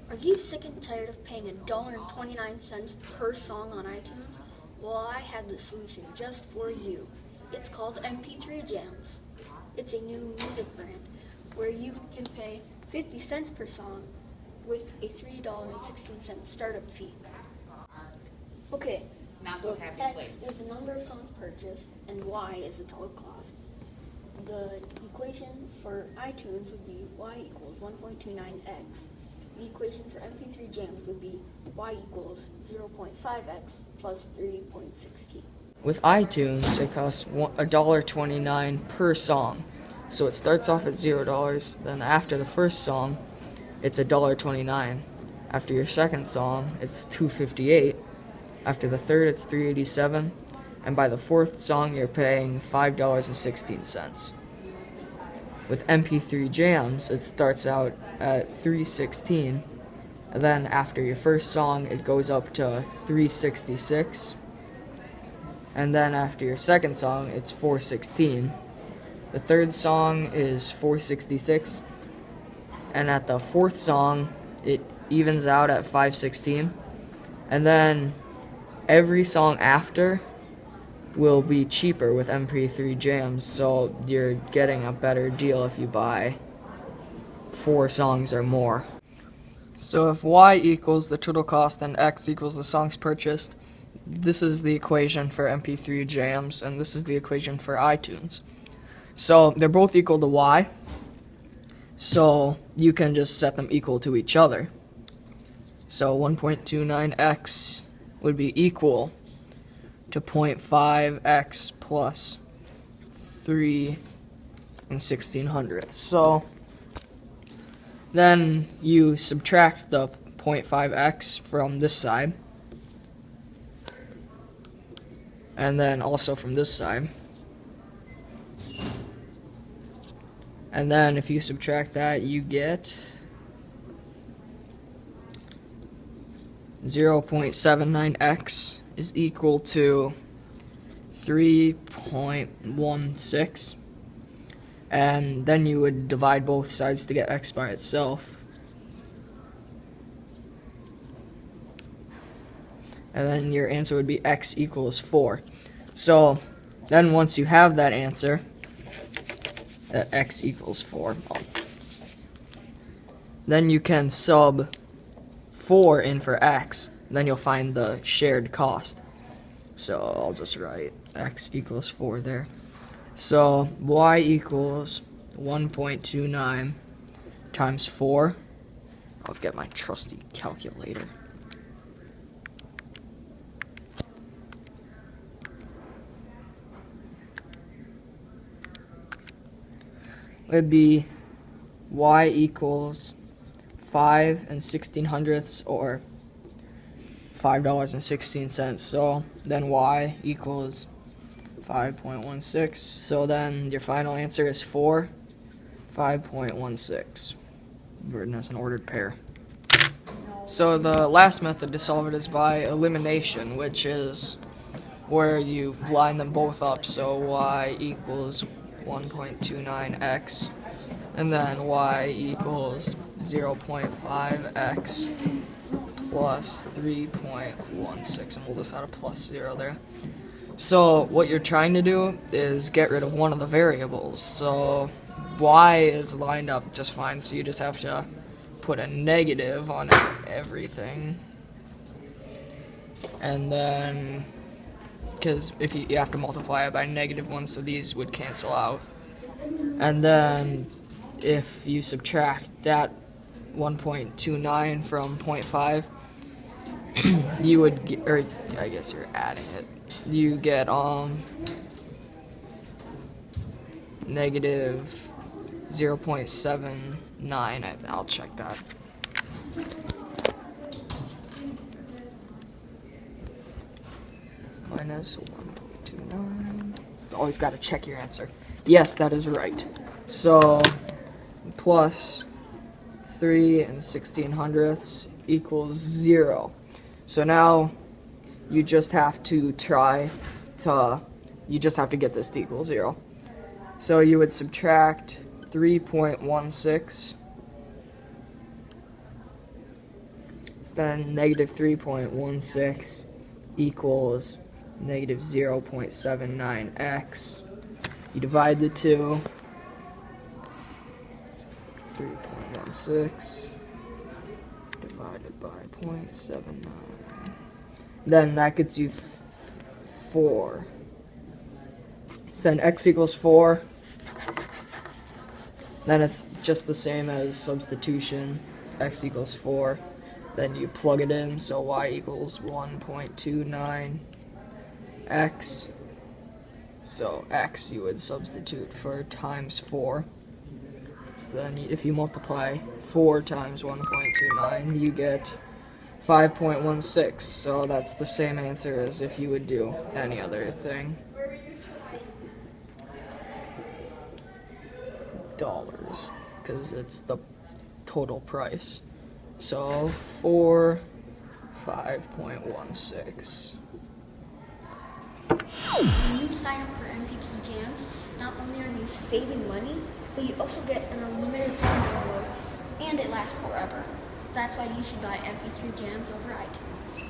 Are you sick and tired of paying $1.29 per song on iTunes? Well, I had the solution just for you. It's called MP3 Jams. It's a new music brand where you can pay 50 cents per song with a $3.16 startup fee. Okay, Not so so happy X place. is the number of songs purchased and Y is the total cost. The equation for iTunes would be Y equals 1.29x. The equation for MP3 Jams would be Y equals 0.5x plus 3.16. With iTunes, it costs $1.29 per song. So it starts off at $0. Then after the first song, it's $1.29. After your second song, it's $2.58. After the third, it's $3.87. And by the fourth song, you're paying $5.16. With MP3 Jams, it starts out at $3.16. And then after your first song, it goes up to $3.66. And then after your second song, it's $4.16. The third song is $4.66. And at the fourth song, it evens out at $5.16. And then every song after will be cheaper with MP3 Jams, so you're getting a better deal if you buy 4 songs or more. So if Y equals the total cost and X equals the songs purchased, this is the equation for MP3 Jams, and this is the equation for iTunes. So they're both equal to Y, so you can just set them equal to each other. So 1.29x would be equal to 0.5x plus 3 1600ths. So then you subtract the 0.5x from this side, and then also from this side. And then if you subtract that, you get 0.79x is equal to 3.16. And then you would divide both sides to get x by itself. And then your answer would be x equals 4. So then once you have that answer, that x equals 4, then you can sub 4 in for x, then you'll find the shared cost. So I'll just write x equals 4 there. So y equals 1.29 times 4. I'll get my trusty calculator. It'd be y equals 5 1600ths, or $5.16. So then y equals 5.16. So then your final answer is 5.16, written as an ordered pair. So the last method to solve it is by elimination, which is where you line them both up. So y equals 1.29x, and then y equals 0.5x plus 3.16, and we'll just add a plus 0 there. So what you're trying to do is get rid of one of the variables. So y is lined up just fine, so you just have to put a negative on everything. And then, because if you have to multiply it by -1, so these would cancel out. And then if you subtract that 1.29 from 0.5, you would get, or I guess you're adding it, you get negative 0.79. I'll check that. Minus 1.29. Always got to check your answer. Yes, that is right. So plus 3 1600ths equals 0. So now you just have to get this to equal 0. So you would subtract 3.16 Then negative 3.16 equals negative 0.79x. You divide the two. 3.16 divided by 0.79. Then that gets you 4. So then x equals 4. Then it's just the same as substitution. X equals 4. Then you plug it in, so y equals 1.29 x. So x you would substitute for times 4. So then if you multiply 4 times 1.29, you get 5.16. So that's the same answer as if you would do any other thing. Dollars, because it's the total price. So 5.16. When you sign up for MP3 Jams, not only are you saving money, but you also get an unlimited song download, and it lasts forever. That's why you should buy MP3 Jams over iTunes.